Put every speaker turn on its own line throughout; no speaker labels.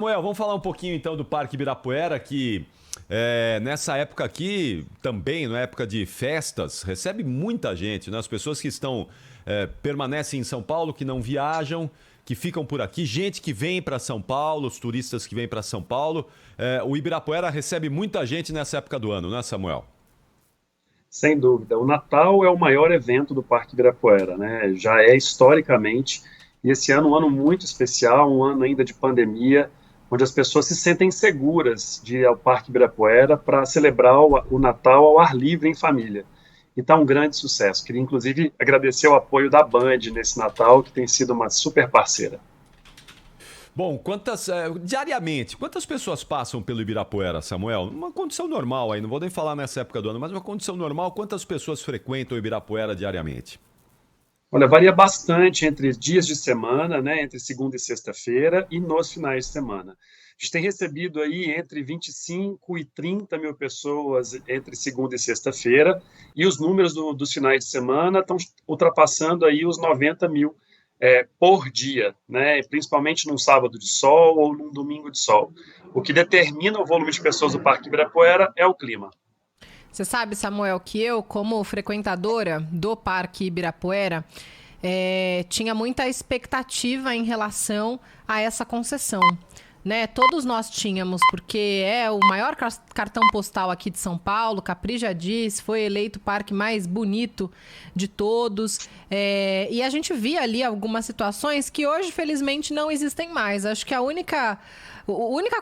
Samuel, vamos falar um pouquinho então do Parque Ibirapuera, que nessa época aqui, também na época de festas, recebe muita gente, né? As pessoas que permanecem em São Paulo, que não viajam, que ficam por aqui, gente que vem para São Paulo, os turistas que vêm para São Paulo. O Ibirapuera recebe muita gente nessa época do ano, né, Samuel?
Sem dúvida. O Natal é o maior evento do Parque Ibirapuera, né? Já é historicamente, e esse ano é um ano muito especial, um ano ainda de pandemia, onde as pessoas se sentem seguras de ir ao Parque Ibirapuera para celebrar o Natal ao ar livre em família. E está um grande sucesso. Queria, inclusive, agradecer o apoio da Band nesse Natal, que tem sido uma super parceira.
Bom, diariamente, quantas pessoas passam pelo Ibirapuera, Samuel? Uma condição normal aí, não vou nem falar nessa época do ano, mas uma condição normal, quantas pessoas frequentam o Ibirapuera diariamente?
Olha, varia bastante entre dias de semana, né, entre segunda e sexta-feira e nos finais de semana. A gente tem recebido aí entre 25 e 30 mil pessoas entre segunda e sexta-feira, e os números dos finais de semana estão ultrapassando aí os 90 mil por dia, né, principalmente num sábado de sol ou num domingo de sol. O que determina o volume de pessoas do Parque Ibirapuera é o clima.
Você sabe, Samuel, que eu, como frequentadora do Parque Ibirapuera, tinha muita expectativa em relação a essa concessão. Né? Todos nós tínhamos, porque é o maior cartão postal aqui de São Paulo, Capri já disse, foi eleito o parque mais bonito de todos. E a gente via ali algumas situações que hoje, felizmente, não existem mais. Acho que a única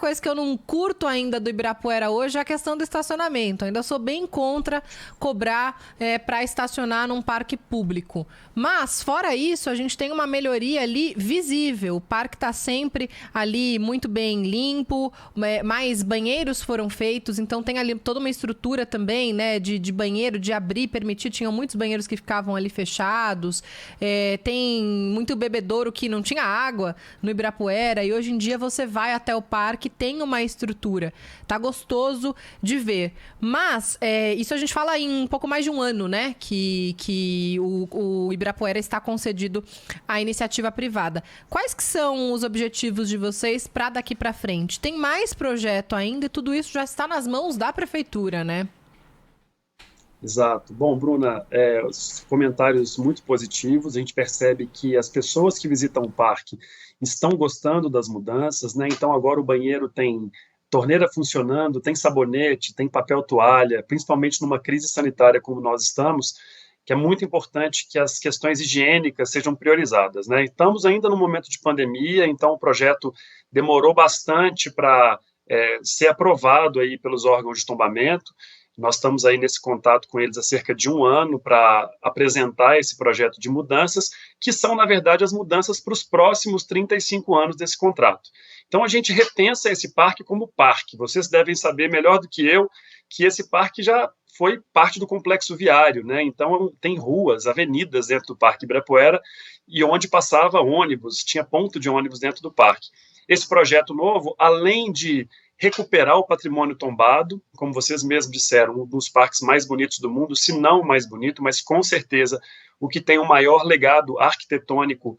coisa que eu não curto ainda do Ibirapuera hoje é a questão do estacionamento. Ainda sou bem contra cobrar para estacionar num parque público. Mas, fora isso, a gente tem uma melhoria ali visível. O parque está sempre ali muito bem limpo, mais banheiros foram feitos, então tem ali toda uma estrutura também, né, de banheiro, de abrir, permitir. Tinham muitos banheiros que ficavam ali fechados. Tem muito bebedouro que não tinha água no Ibirapuera, e hoje em dia você vai até o parque, tem uma estrutura. Tá gostoso de ver. Mas, isso a gente fala em um pouco mais de um ano, né? Que o Ibirapuera está concedido à iniciativa privada. Quais que são os objetivos de vocês para daqui para frente? Tem mais projeto ainda e tudo isso já está nas mãos da prefeitura, né?
Exato. Bom, Bruna, os comentários muito positivos. A gente percebe que as pessoas que visitam o parque estão gostando das mudanças, né? Então agora o banheiro tem torneira funcionando, tem sabonete, tem papel toalha, principalmente numa crise sanitária como nós estamos, que é muito importante que as questões higiênicas sejam priorizadas, né? Estamos ainda no momento de pandemia, então o projeto demorou bastante para ser aprovado aí pelos órgãos de tombamento. Nós estamos aí nesse contato com eles há cerca de um ano para apresentar esse projeto de mudanças, que são, na verdade, as mudanças para os próximos 35 anos desse contrato. Então, a gente repensa esse parque como parque. Vocês devem saber melhor do que eu que esse parque já foi parte do complexo viário, né? Então, tem ruas, avenidas dentro do Parque Ibirapuera e onde passava ônibus, tinha ponto de ônibus dentro do parque. Esse projeto novo, além de recuperar o patrimônio tombado, como vocês mesmos disseram, um dos parques mais bonitos do mundo, se não o mais bonito, mas com certeza o que tem o maior legado arquitetônico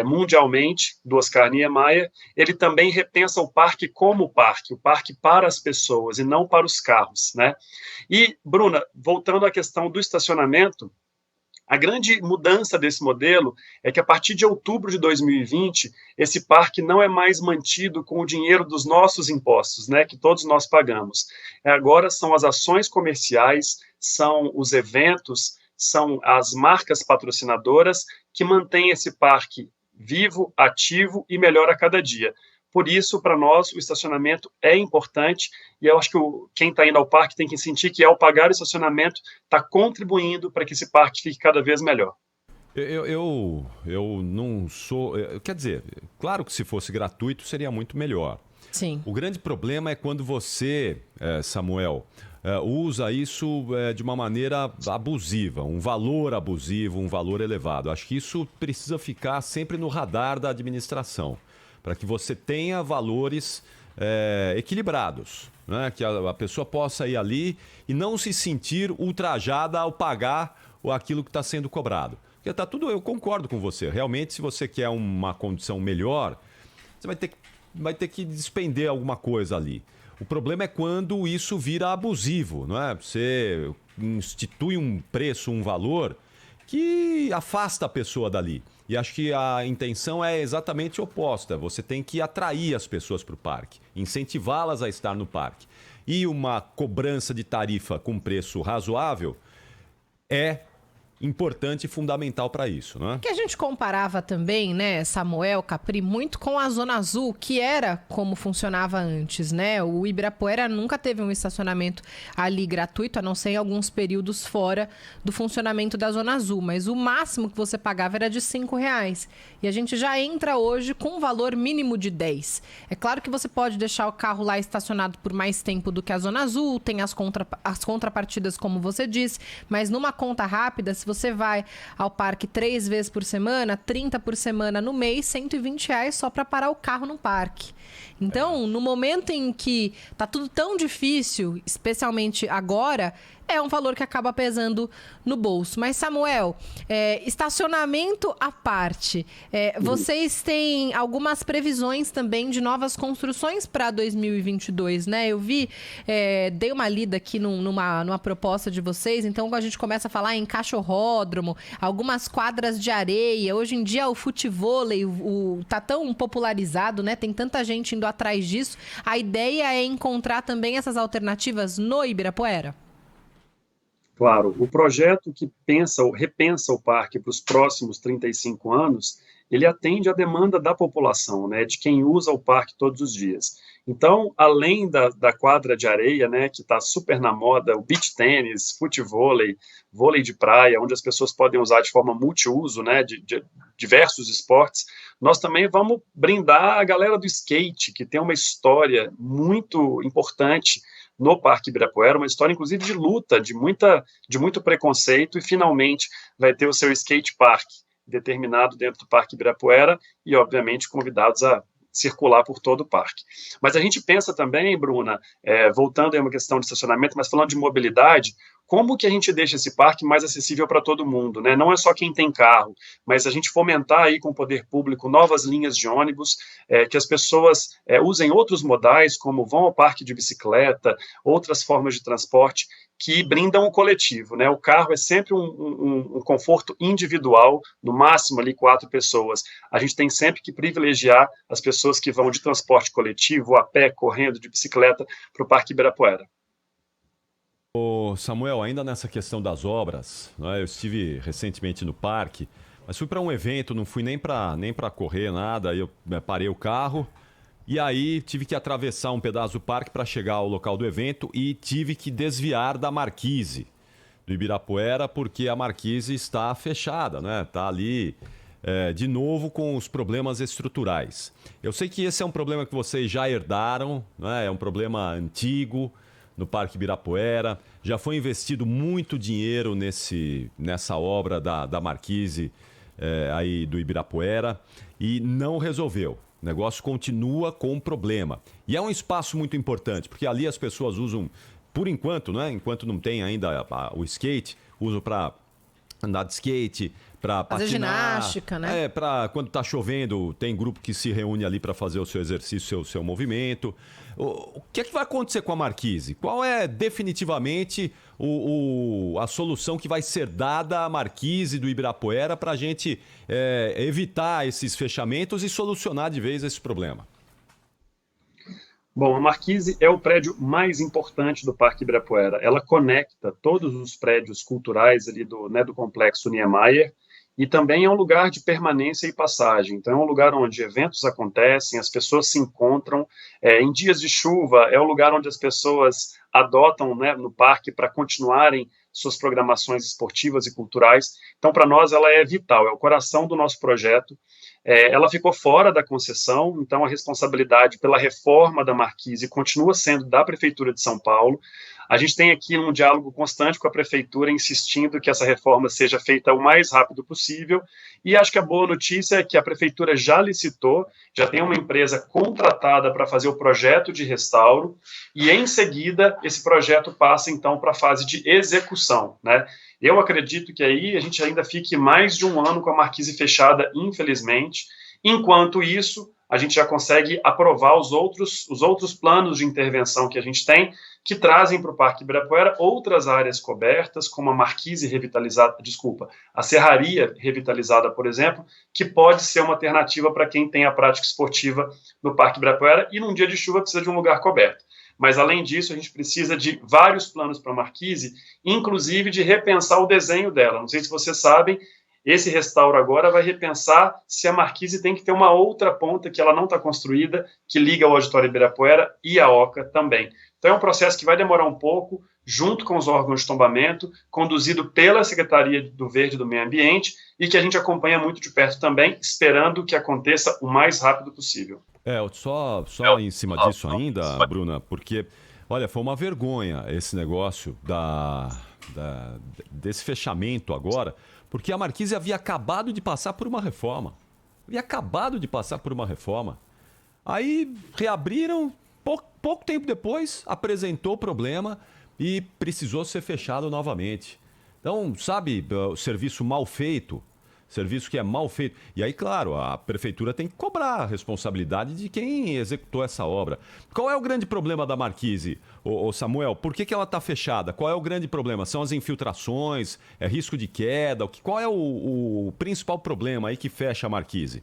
mundialmente, do Oscar Niemeyer. Ele também repensa o parque como o parque para as pessoas e não para os carros, né? E, Bruna, voltando à questão do estacionamento, a grande mudança desse modelo é que, a partir de outubro de 2020, esse parque não é mais mantido com o dinheiro dos nossos impostos, né, que todos nós pagamos. Agora são as ações comerciais, são os eventos, são as marcas patrocinadoras que mantêm esse parque vivo, ativo e melhor a cada dia. Por isso, para nós, o estacionamento é importante e eu acho que quem está indo ao parque tem que sentir que, ao pagar o estacionamento, está contribuindo para que esse parque fique cada vez melhor.
Eu não sou. Quer dizer, claro que se fosse gratuito seria muito melhor.
Sim.
O grande problema é quando você, Samuel, usa isso de uma maneira abusiva, um valor abusivo, um valor elevado. Acho que isso precisa ficar sempre no radar da administração, para que você tenha valores equilibrados, né? Que a pessoa possa ir ali e não se sentir ultrajada ao pagar aquilo que está sendo cobrado. Porque tá tudo, eu concordo com você. Realmente, se você quer uma condição melhor, você vai ter que vai ter que despender alguma coisa ali. O problema é quando isso vira abusivo, não é? Você institui um preço, um valor que afasta a pessoa dali. E acho que a intenção é exatamente oposta. Você tem que atrair as pessoas para o parque, incentivá-las a estar no parque. E uma cobrança de tarifa com preço razoável é importante e fundamental para isso, né?
Que a gente comparava também, né, Samuel, Capri, muito com a Zona Azul, que era como funcionava antes, né? O Ibirapuera nunca teve um estacionamento ali gratuito, a não ser em alguns períodos fora do funcionamento da Zona Azul, mas o máximo que você pagava era de R$5. E a gente já entra hoje com um valor mínimo de 10. É claro que você pode deixar o carro lá estacionado por mais tempo do que a Zona Azul, tem as contrapartidas, como você disse, mas numa conta rápida, se você vai ao parque 3 vezes por semana, 30 por semana no mês, R$120 só para parar o carro no parque. Então, no momento em que tá tudo tão difícil, especialmente agora, é um valor que acaba pesando no bolso. Mas, Samuel, estacionamento à parte, vocês têm algumas previsões também de novas construções para 2022, né? Eu vi, dei uma lida aqui numa proposta de vocês, então a gente começa a falar em cachorródromo, algumas quadras de areia. Hoje em dia o futevôlei tá tão popularizado, né? Tem tanta gente indo atrás disso. A ideia é encontrar também essas alternativas no Ibirapuera?
Claro, o projeto que repensa o parque para os próximos 35 anos, ele atende à demanda da população, né, de quem usa o parque todos os dias. Então, além da quadra de areia, né, que está super na moda, o beach tênis, futevôlei, vôlei de praia, onde as pessoas podem usar de forma multiuso, né, de diversos esportes, nós também vamos brindar a galera do skate, que tem uma história muito importante no Parque Ibirapuera, uma história, inclusive, de luta, de muito preconceito, e finalmente vai ter o seu skate park determinado dentro do Parque Ibirapuera e, obviamente, convidados a circular por todo o parque. Mas a gente pensa também, Bruna, voltando a uma questão de estacionamento, mas falando de mobilidade, como que a gente deixa esse parque mais acessível para todo mundo, né? Não é só quem tem carro, mas a gente fomentar aí com o poder público novas linhas de ônibus, que as pessoas usem outros modais, como vão ao parque de bicicleta, outras formas de transporte, que brindam o coletivo, né? O carro é sempre um conforto individual, no máximo ali 4 pessoas. A gente tem sempre que privilegiar as pessoas que vão de transporte coletivo, a pé, correndo, de bicicleta, para o Parque Ibirapuera.
Ô Samuel, ainda nessa questão das obras, né, eu estive recentemente no parque, mas fui para um evento, não fui nem para correr, nada, aí eu parei o carro e aí tive que atravessar um pedaço do parque para chegar ao local do evento e tive que desviar da marquise do Ibirapuera porque a marquise está fechada, né? Está ali de novo com os problemas estruturais. Eu sei que esse é um problema que vocês já herdaram, né? É um problema antigo no Parque Ibirapuera. Já foi investido muito dinheiro nessa obra da marquise aí do Ibirapuera e não resolveu. O negócio continua com problema. E é um espaço muito importante, porque ali as pessoas usam, por enquanto, né? Enquanto não tem ainda o skate, usam para andar de skate, para patinar.
Fazer ginástica, né?
Para quando está chovendo, tem grupo que se reúne ali para fazer o seu exercício, o seu movimento. O que é que vai acontecer com a marquise? Qual é definitivamente a solução que vai ser dada à marquise do Ibirapuera para a gente evitar esses fechamentos e solucionar de vez esse problema?
Bom, a Marquise é o prédio mais importante do Parque Ibirapuera. Ela conecta todos os prédios culturais ali do complexo Niemeyer e também é um lugar de permanência e passagem. Então, é um lugar onde eventos acontecem, as pessoas se encontram. Em dias de chuva, é um lugar onde as pessoas adotam, né, no parque para continuarem suas programações esportivas e culturais. Então, para nós, ela é vital, é o coração do nosso projeto. Ela ficou fora da concessão, então a responsabilidade pela reforma da Marquise continua sendo da Prefeitura de São Paulo. A gente tem aqui um diálogo constante com a Prefeitura, insistindo que essa reforma seja feita o mais rápido possível, e acho que a boa notícia é que a Prefeitura já licitou, já tem uma empresa contratada para fazer o projeto de restauro, e em seguida esse projeto passa então para a fase de execução, né? Eu acredito que aí a gente ainda fique mais de um ano com a Marquise fechada, infelizmente. Enquanto isso, a gente já consegue aprovar os outros planos de intervenção que a gente tem, que trazem para o Parque Ibirapuera outras áreas cobertas, como a marquise revitalizada, a serraria revitalizada, por exemplo, que pode ser uma alternativa para quem tem a prática esportiva no Parque Ibirapuera e num dia de chuva precisa de um lugar coberto. Mas, além disso, a gente precisa de vários planos para a marquise, inclusive de repensar o desenho dela. Não sei se vocês sabem, esse restauro agora vai repensar se a marquise tem que ter uma outra ponta que ela não está construída, que liga o Auditório Ibirapuera e a Oca também. Então, é um processo que vai demorar um pouco, junto com os órgãos de tombamento, conduzido pela Secretaria do Verde e do Meio Ambiente, e que a gente acompanha muito de perto também, esperando que aconteça o mais rápido possível.
Só em cima disso ainda, Bruna, porque, olha, foi uma vergonha esse negócio desse fechamento agora, porque a marquise havia acabado de passar por uma reforma. Aí reabriram, pouco tempo depois, apresentou o problema e precisou ser fechado novamente. Então, sabe, o serviço mal feito, serviço que é mal feito. E aí, claro, a prefeitura tem que cobrar a responsabilidade de quem executou essa obra. Qual é o grande problema da marquise, ô Samuel? Por que ela está fechada? Qual é o grande problema? São as infiltrações? É risco de queda? Qual é o principal problema aí que fecha a marquise?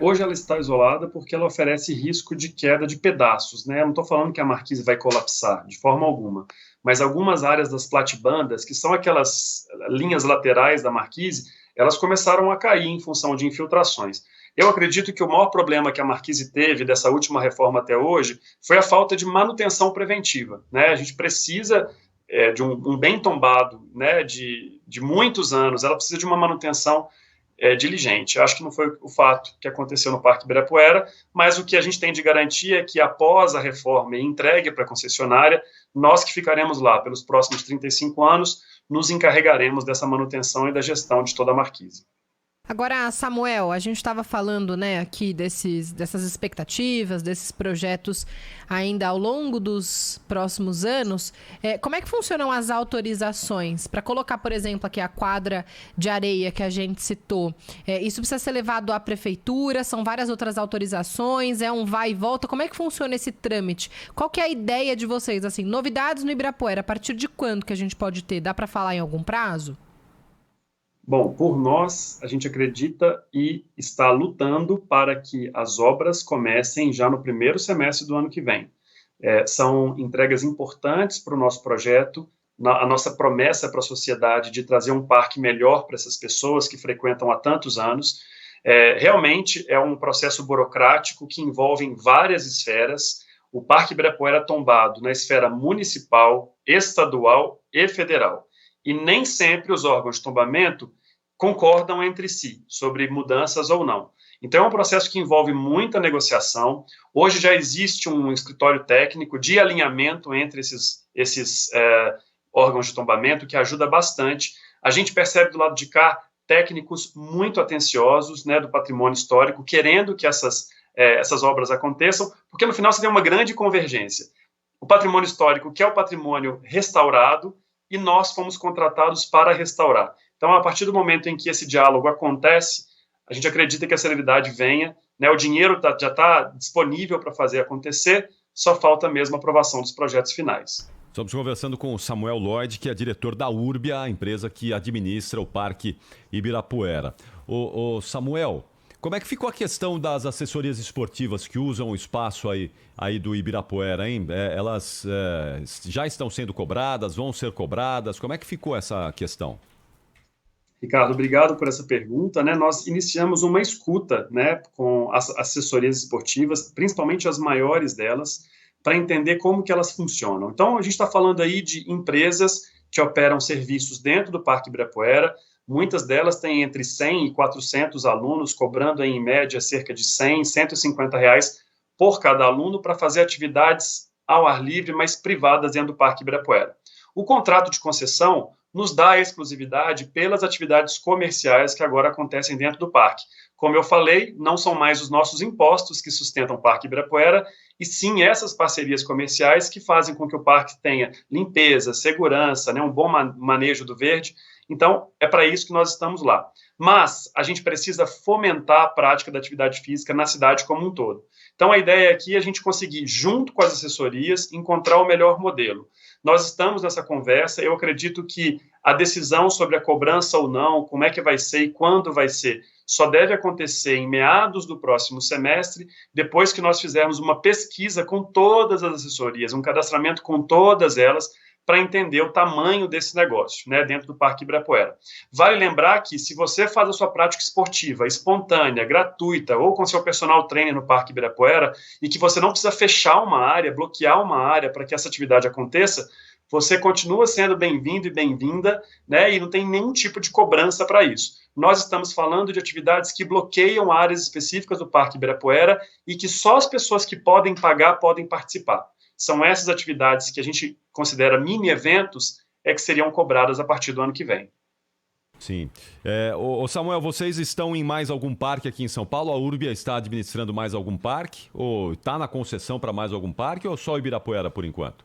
Hoje ela está isolada porque ela oferece risco de queda de pedaços, né? Eu não estou falando que a marquise vai colapsar, de forma alguma, mas algumas áreas das platibandas, que são aquelas linhas laterais da marquise, elas começaram a cair em função de infiltrações. Eu acredito que o maior problema que a marquise teve dessa última reforma até hoje foi a falta de manutenção preventiva, né? A gente precisa de um bem tombado, né, de muitos anos, ela precisa de uma manutenção diligente. Eu acho que não foi o fato que aconteceu no Parque Ibirapuera, mas o que a gente tem de garantia é que após a reforma e entregue para a concessionária, nós que ficaremos lá pelos próximos 35 anos, nos encarregaremos dessa manutenção e da gestão de toda a marquise.
Agora, Samuel, a gente estava falando, né, aqui dessas expectativas, desses projetos ainda ao longo dos próximos anos. Como é que funcionam as autorizações? Para colocar, por exemplo, aqui a quadra de areia que a gente citou, isso precisa ser levado à prefeitura? São várias outras autorizações? É um vai e volta? Como é que funciona esse trâmite? Qual que é a ideia de vocês? Assim, novidades no Ibirapuera, a partir de quando que a gente pode ter? Dá para falar em algum prazo?
Bom, por nós, a gente acredita e está lutando para que as obras comecem já no primeiro semestre do ano que vem. São entregas importantes para o nosso projeto, a nossa promessa para a sociedade de trazer um parque melhor para essas pessoas que frequentam há tantos anos. Realmente é um processo burocrático que envolve várias esferas. O Parque Ibirapuera é tombado na esfera municipal, estadual e federal. E nem sempre os órgãos de tombamento concordam entre si sobre mudanças ou não. Então, é um processo que envolve muita negociação. Hoje já existe um escritório técnico de alinhamento entre esses órgãos de tombamento que ajuda bastante. A gente percebe do lado de cá técnicos muito atenciosos, né, do patrimônio histórico, querendo que essas obras aconteçam, porque no final você tem uma grande convergência. O patrimônio histórico quer o patrimônio restaurado e nós fomos contratados para restaurar. Então, a partir do momento em que esse diálogo acontece, a gente acredita que a celeridade venha, né? O dinheiro já está disponível para fazer acontecer, só falta mesmo a aprovação dos projetos finais.
Estamos conversando com o Samuel Lloyd, que é diretor da Urbia, a empresa que administra o Parque Ibirapuera. Ô Samuel, como é que ficou a questão das assessorias esportivas que usam o espaço aí do Ibirapuera, hein? Elas já estão sendo cobradas, vão ser cobradas? Como é que ficou essa questão?
Ricardo, obrigado por essa pergunta, né? Nós iniciamos uma escuta, né, com as assessorias esportivas, principalmente as maiores delas, para entender como que elas funcionam. Então, a gente está falando aí de empresas que operam serviços dentro do Parque Ibirapuera. Muitas delas têm entre 100 e 400 alunos, cobrando em média cerca de 100, 150 reais por cada aluno para fazer atividades ao ar livre, mas privadas dentro do Parque Ibirapuera. O contrato de concessão nos dá a exclusividade pelas atividades comerciais que agora acontecem dentro do parque. Como eu falei, não são mais os nossos impostos que sustentam o Parque Ibirapuera, e sim essas parcerias comerciais que fazem com que o parque tenha limpeza, segurança, né, um bom manejo do verde. Então, é para isso que nós estamos lá. Mas a gente precisa fomentar a prática da atividade física na cidade como um todo. Então, a ideia aqui é a gente conseguir, junto com as assessorias, encontrar o melhor modelo. Nós estamos nessa conversa, eu acredito que a decisão sobre a cobrança ou não, como é que vai ser e quando vai ser, só deve acontecer em meados do próximo semestre, depois que nós fizermos uma pesquisa com todas as assessorias, um cadastramento com todas elas, para entender o tamanho desse negócio, né, dentro do Parque Ibirapuera. Vale lembrar que se você faz a sua prática esportiva espontânea, gratuita, ou com seu personal trainer no Parque Ibirapuera, e que você não precisa fechar uma área, bloquear uma área para que essa atividade aconteça, você continua sendo bem-vindo e bem-vinda, né, e não tem nenhum tipo de cobrança para isso. Nós estamos falando de atividades que bloqueiam áreas específicas do Parque Ibirapuera e que só as pessoas que podem pagar podem participar. São essas atividades que a gente considera mini-eventos que seriam cobradas a partir do ano que vem.
Sim. Samuel, vocês estão em mais algum parque aqui em São Paulo? A Urbia está administrando mais algum parque? Ou está na concessão para mais algum parque? Ou só o Ibirapuera por enquanto?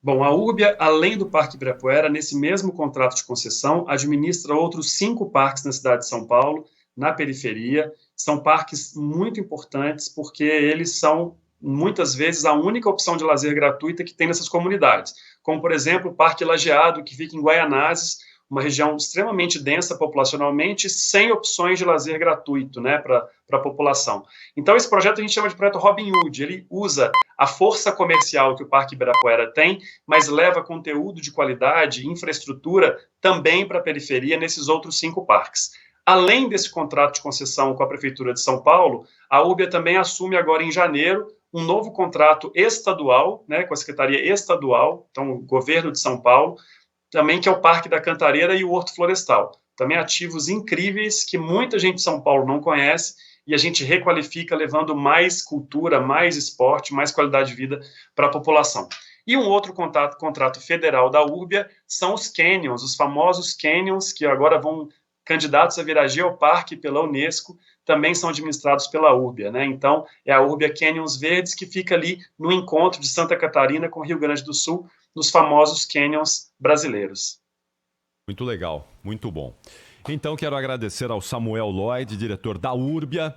Bom, a Urbia, além do Parque Ibirapuera, nesse mesmo contrato de concessão, administra outros 5 parques na cidade de São Paulo, na periferia. São parques muito importantes porque eles são muitas vezes a única opção de lazer gratuita que tem nessas comunidades, como, por exemplo, o Parque Lajeado, que fica em Guaianazes, uma região extremamente densa populacionalmente, sem opções de lazer gratuito, né, para a população. Então, esse projeto a gente chama de projeto Robin Hood. Ele usa a força comercial que o Parque Ibirapuera tem, mas leva conteúdo de qualidade e infraestrutura também para a periferia nesses outros 5 parques. Além desse contrato de concessão com a Prefeitura de São Paulo, a Urbia também assume agora em janeiro um novo contrato estadual, né, com a Secretaria Estadual, então o governo de São Paulo, também que é o Parque da Cantareira e o Horto Florestal. Também ativos incríveis que muita gente de São Paulo não conhece e a gente requalifica levando mais cultura, mais esporte, mais qualidade de vida para a população. E um outro contrato federal da Urbia são os canyons, os famosos canyons que agora vão candidatos a virar geoparque pela Unesco, também são administrados pela Urbia, né? Então, é a Urbia Canyons Verdes, que fica ali no encontro de Santa Catarina com Rio Grande do Sul, nos famosos canyons brasileiros.
Muito legal, muito bom. Então, quero agradecer ao Samuel Lloyd, diretor da Urbia,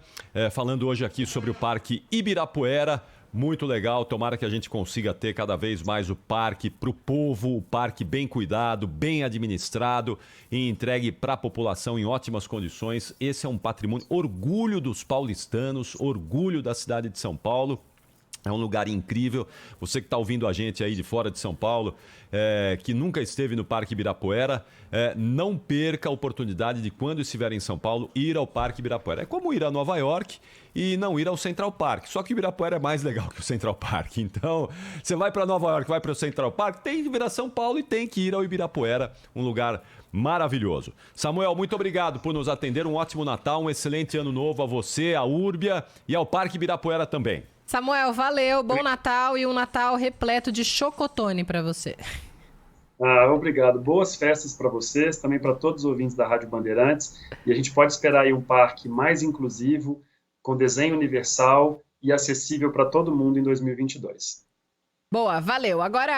falando hoje aqui sobre o Parque Ibirapuera. Muito legal, tomara que a gente consiga ter cada vez mais o parque para o povo, o parque bem cuidado, bem administrado e entregue para a população em ótimas condições. Esse é um patrimônio, orgulho dos paulistanos, orgulho da cidade de São Paulo. É um lugar incrível. Você que está ouvindo a gente aí de fora de São Paulo, que nunca esteve no Parque Ibirapuera, não perca a oportunidade de, quando estiver em São Paulo, ir ao Parque Ibirapuera. É como ir a Nova York e não ir ao Central Park. Só que o Ibirapuera é mais legal que o Central Park. Então, você vai para Nova York, vai para o Central Park, tem que vir a São Paulo e tem que ir ao Ibirapuera, um lugar maravilhoso. Samuel, muito obrigado por nos atender. Um ótimo Natal, um excelente ano novo a você, a Urbia e ao Parque Ibirapuera também.
Samuel, valeu, bom Natal e um Natal repleto de chocotone para você.
Obrigado. Boas festas para vocês, também para todos os ouvintes da Rádio Bandeirantes. E a gente pode esperar aí um parque mais inclusivo, com desenho universal e acessível para todo mundo em 2022.
Boa, valeu. Agora